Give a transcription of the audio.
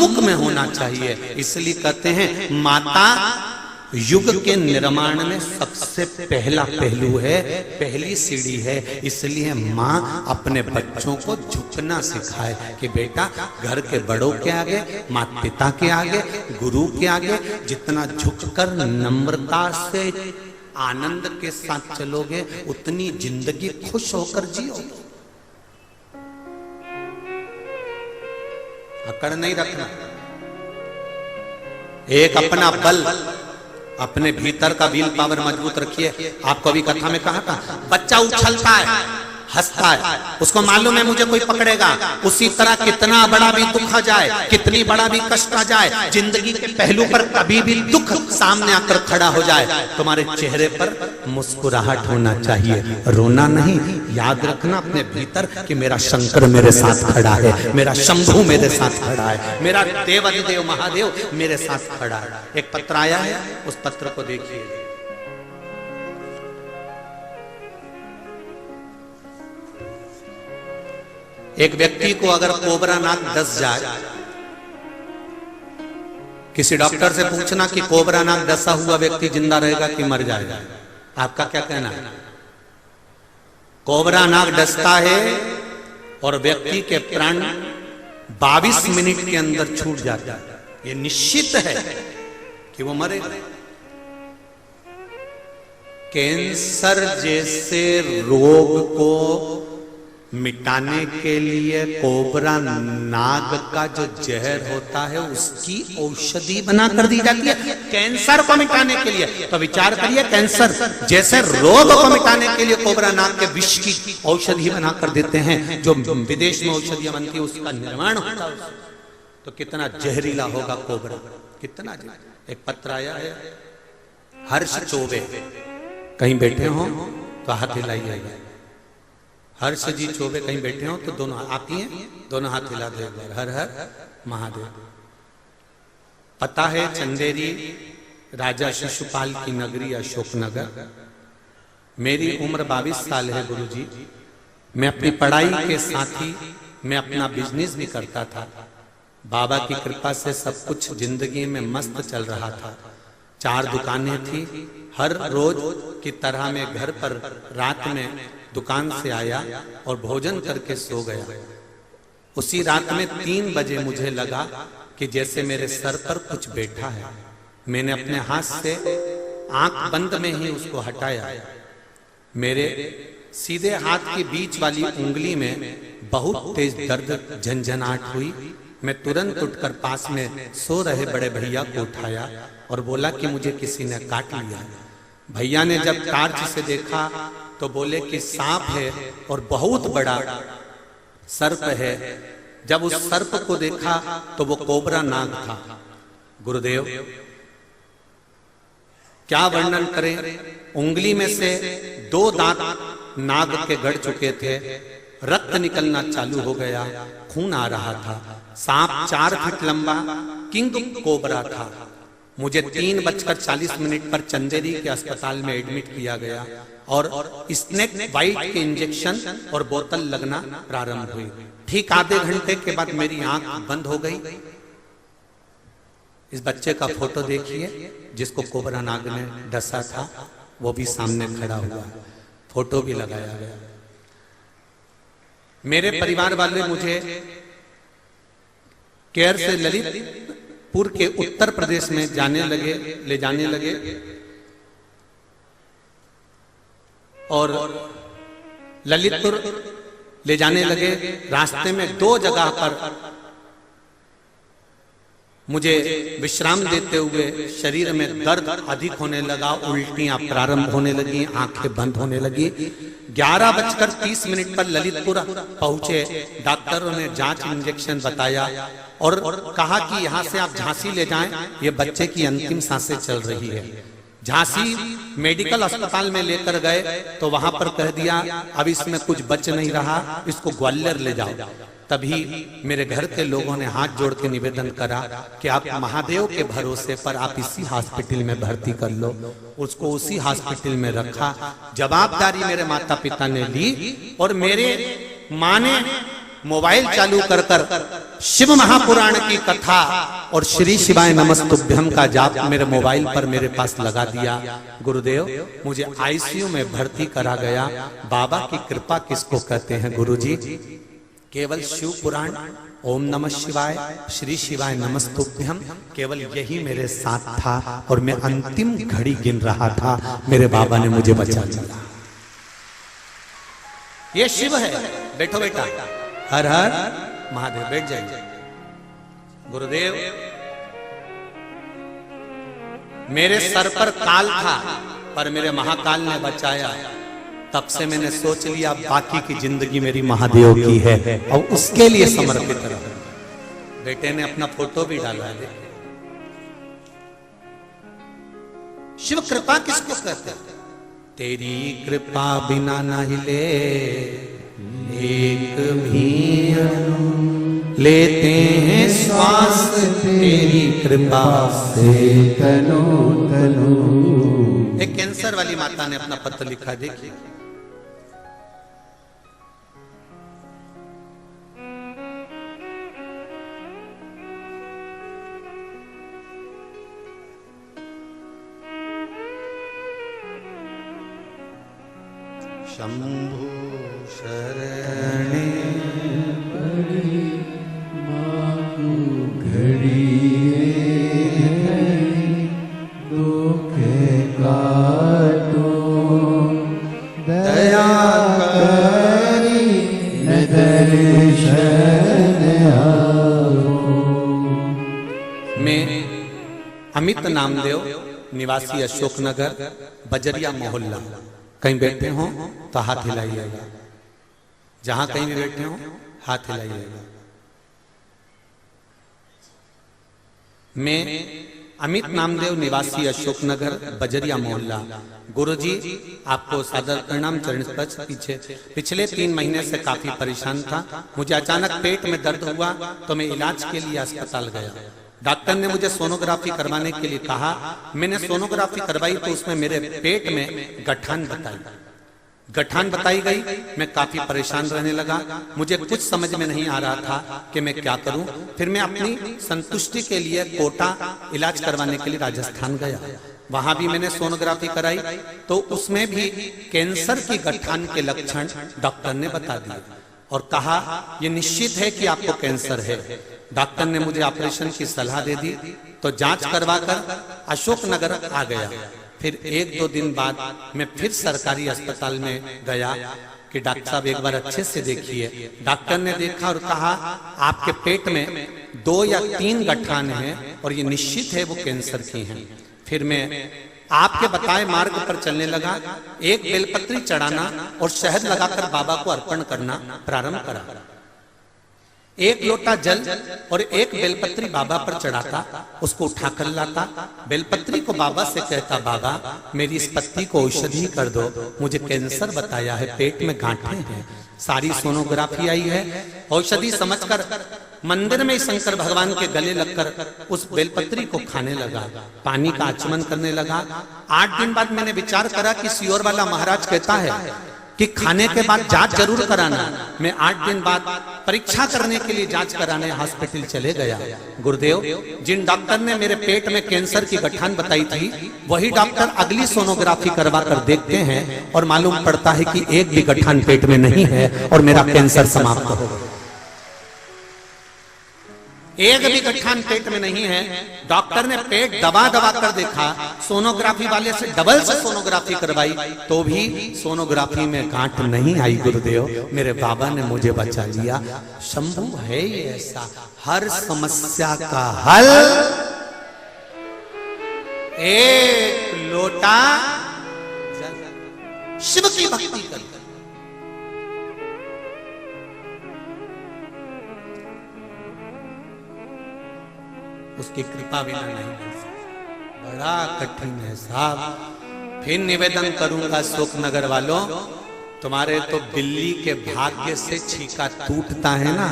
सम्मुख में होना चाहिए। इसलिए कहते हैं माता युग के निर्माण में सबसे पहला पहलू है, पहली सीढ़ी है। इसलिए माँ अपने बच्चों को झुकना सिखाए कि बेटा घर के बड़ों के आगे, माता पिता के आगे, गुरु के आगे जितना झुककर नम्रता से आनंद के साथ चलोगे उतनी जिंदगी खुश होकर जियो। अकड़ नहीं रखना। एक अपना बल, अपने भीतर का विल पावर मजबूत रखिए। आपको अभी कथा में कहा था, बच्चा उछलता है, हंसता है, उसको मालूम है मुझे कोई पकड़ेगा। उसी तरह कितना बड़ा भी दुख आ जाए, कितनी बड़ा भी कष्ट आ जाए, जिंदगी के पहलू पर कभी भी दुख सामने आकर खड़ा हो जाए, तुम्हारे चेहरे पर मुस्कुराहट होना चाहिए, रोना नहीं। याद रखना अपने भीतर कि मेरा शंकर मेरे साथ खड़ा है, मेरा शंभू मेरे साथ खड़ा है, मेरा देवाधिदेव महादेव मेरे साथ खड़ा है। एक पत्र आया है, उस पत्र को देखिए। एक व्यक्ति को अगर कोबरा नाग डस जाए, किसी डॉक्टर से पूछना कि कोबरा नाग डसा हुआ व्यक्ति जिंदा रहेगा कि मर जाएगा, आपका क्या कहना है? कोबरा नाग डसता है और व्यक्ति के प्राण 22 मिनट के अंदर छूट जाता है। ये निश्चित है कि वो मरेगा। कैंसर जैसे रोग को मिटाने के लिए कोबरा नाग का जो जहर होता है उसकी औषधि बना कर दी जाती है कैंसर को मिटाने के लिए। तो विचार करिए, कैंसर जैसे रोग को मिटाने के लिए कोबरा नाग के विष की औषधि बना कर देते हैं। जो विदेश में औषधियां बनती है उसका निर्माण होता है, तो कितना जहरीला होगा कोबरा, कितना। एक पत्र आया है, हर्ष चौबे, कहीं बैठे हो तो हाथ हिलाइए। हर्ष जी चौबे कहीं बैठे हो तो दोनों आती हैं, दोनों हाथ हिला दे। हर हर महादेव। पता है चंदेरी राजा शिशुपाल की नगरी अशोकनगर। मेरी उम्र 22 साल है गुरुजी। मैं अपनी पढ़ाई के साथ ही मैं अपना बिजनेस भी करता था। बाबा की कृपा से सब कुछ जिंदगी में मस्त चल रहा था। 4 दुकानें थी। हर रोज की तरह मैं घर पर रात में दुकान से आया और भोजन करके सो गया। उसी रात में 3 बजे मुझे लगा कि जैसे मेरे सर पर कुछ बैठा है। मैंने अपने हाथ से आंख बंद में ही उसको हटाया। मेरे सीधे हाथ के बीच वाली उंगली में बहुत तेज दर्द झंझनाहट हुई। मैं तुरंत उठकर पास में सो रहे बड़े भैया को उठाया और बोला कि मुझे किसी ने काट लिया। भैया ने जब टार्च से देखा तो बोले कि सांप है और बहुत बड़ा सर्प है। जब उस सर्प को देखा तो वो कोबरा नाग था। गुरुदेव क्या वर्णन करें, उंगली में से 2 दांत नाग के गड़ चुके थे, रक्त निकलना चालू हो गया, खून आ रहा था। सांप 4 फीट लंबा किंग कोबरा था। मुझे 3:40 पर चंदेरी के अस्पताल में एडमिट किया गया और स्नेक बाइट के इंजेक्शन और बोतल लगना प्रारंभ हुई। ठीक आधे घंटे के बाद मेरी आंख बंद हो गई। इस बच्चे का फोटो देखिए जिसको कोबरा नाग ने डसा था, वो भी सामने खड़ा हुआ, फोटो भी लगाया गया। मेरे परिवार वाले मुझे केयर से ललितपुर के उत्तर प्रदेश में ले जाने लगे और ललितपुर ले जाने लगे। रास्ते में 2 जगह पर मुझे विश्राम देते हुए शरीर में दर्द अधिक होने लगा, उल्टियां प्रारंभ होने लगी, आंखें बंद होने लगी। 11:30 पर ललितपुर पहुंचे। डॉक्टरों ने जांच इंजेक्शन बताया और कहा कि यहां से आप झांसी ले जाएं, ये बच्चे की अंतिम सांसें चल रही है। झांसी मेडिकल अस्पताल में लेकर गए तो वहां पर कह दिया अब इसमें कुछ बच नहीं रहा, इसको ग्वालियर ले जाओ। तभी मेरे घर के लोगों ने हाथ जोड़ के निवेदन करा कि आप महादेव के भरोसे पर आप इसी हॉस्पिटल में भर्ती कर लो। उसको उसी हॉस्पिटल में रखा। जवाबदारी मेरे माता पिता ने ली और मेरे माँ ने मोबाइल चालू कर कर शिव महापुराण की कथा और श्री शिवाय नमस्तुभ्यम का जाप मेरे मोबाइल पर मेरे पास लगा दिया। गुरुदेव मुझे आईसीयू में भर्ती करा गया। बाबा की कृपा किसको कहते हैं गुरुजी? केवल शिव पुराण, ओम नमः शिवाय, श्री शिवाय नमस्तुभ्यम, केवल यही मेरे साथ था और मैं अंतिम घड़ी गिन रहा था। मेरे बाबा ने मुझे बचा लिया। ये शिव है। बैठो बेटा। हर हर महादेव। बैठ जाइए। गुरुदेव मेरे सर पर काल था पर मेरे महाकाल ने बचाया। तब से मैंने सोच लिया बाकी की जिंदगी मेरी महादेव की है और उसके लिए समर्पित रहा। बेटे ने अपना फोटो भी डाला है। शिव कृपा किसको कहते हैं? तेरी कृपा बिना न हिले एक भी लेते हैं श्वास, तेरी कृपा से तनो तनो। एक कैंसर वाली माता ने अपना पत्र लिखा, देखिए। शंभु शरणे पड़ी माकू घड़ी दुख काटो दया करी न दर्शन आओ। मैं अमित नामदेव, निवासी अशोकनगर, बजरिया मोहल्ला। कहीं बैठे हो तो हाथ हिलाइएगा। जहां कहीं भी बैठे हो हाथ हिलाइएगा। मैं अमित नामदेव, निवासी अशोकनगर, बजरिया मोहल्ला। गुरुजी आपको सादर प्रणाम। चरण स्पर्श। पिछले 3 महीने से काफी परेशान था। मुझे अचानक पेट में दर्द हुआ तो मैं इलाज के लिए अस्पताल गया। डॉक्टर ने मुझे सोनोग्राफी करवाने के लिए कहा। मैंने सोनोग्राफी करवाई तो उसमें मेरे पेट में गठान बताई गई। मैं काफी परेशान रहने लगा। मुझे कुछ समझ में नहीं आ रहा था कि मैं क्या करूं। फिर मैं अपनी संतुष्टि के लिए कोटा इलाज करवाने के लिए राजस्थान गया। वहां भी मैंने सोनोग्राफी कराई तो उसमें भी कैंसर की गठान के लक्षण डॉक्टर ने बता दिए और कहा यह निश्चित है कि आपको कैंसर है। डॉक्टर ने मुझे ऑपरेशन की सलाह दे दी तो जांच करवाकर अशोकनगर आ गया। फिर 1-2 दिन बाद मैं फिर सरकारी अस्पताल में गया कि डॉक्टर साहब एक बार अच्छे से देखिए। डॉक्टर ने देखा और कहा आपके पेट में 2 या 3 गठान हैं और ये निश्चित है वो कैंसर की हैं। फिर मैं आपके बताए मार्ग पर चलने लगा। एक बेलपत्री चढ़ाना और शहद लगाकर बाबा को अर्पण करना प्रारंभ करा। 1 लोटा जल और 1 बेलपत्री बाबा पर चढ़ाता, उसको उठाकर लाता। बेलपत्री को बाबा से कहता बाबा मेरी इस पत्ती को औषधि कर दो, मुझे कैंसर बताया है, पेट में गांठें हैं। सारी सोनोग्राफी आई है। औषधि समझकर मंदिर में शंकर भगवान के गले लगकर उस बेलपत्री को खाने लगा, पानी का आचमन करने लगा। 8 दिन बाद मैंने विचार करा कि सियोर वाला महाराज कहता है कि खाने के बाद जांच जरूर कराना। मैं 8 दिन बाद परीक्षा करने के लिए जांच कराने हॉस्पिटल चले गया। गुरुदेव जिन डॉक्टर ने मेरे पेट में कैंसर की गठान बताई थी वही डॉक्टर अगली सोनोग्राफी करवा कर देखते हैं और मालूम पड़ता है कि एक भी गठान पेट में नहीं है और मेरा कैंसर समाप्त हो गया। एक भी गठान पेट में नहीं है। डॉक्टर ने पेट दबा दबा कर देखा, सोनोग्राफी वाले से डबल से सोनोग्राफी करवाई तो भी सोनोग्राफी में गांठ नहीं आई। गुरुदेव मेरे बाबा ने मुझे बचा लिया। शंभू है ये ऐसा, हर समस्या का हल एक लोटा शिव की भक्ति कर। उसकी कृपा बिना नहीं मिल सकती। बड़ा कठिन है साहब। फिर निवेदन करूंगा अशोकनगर वालों, तुम्हारे तो बिल्ली के भाग्य से छीका टूटता है ना,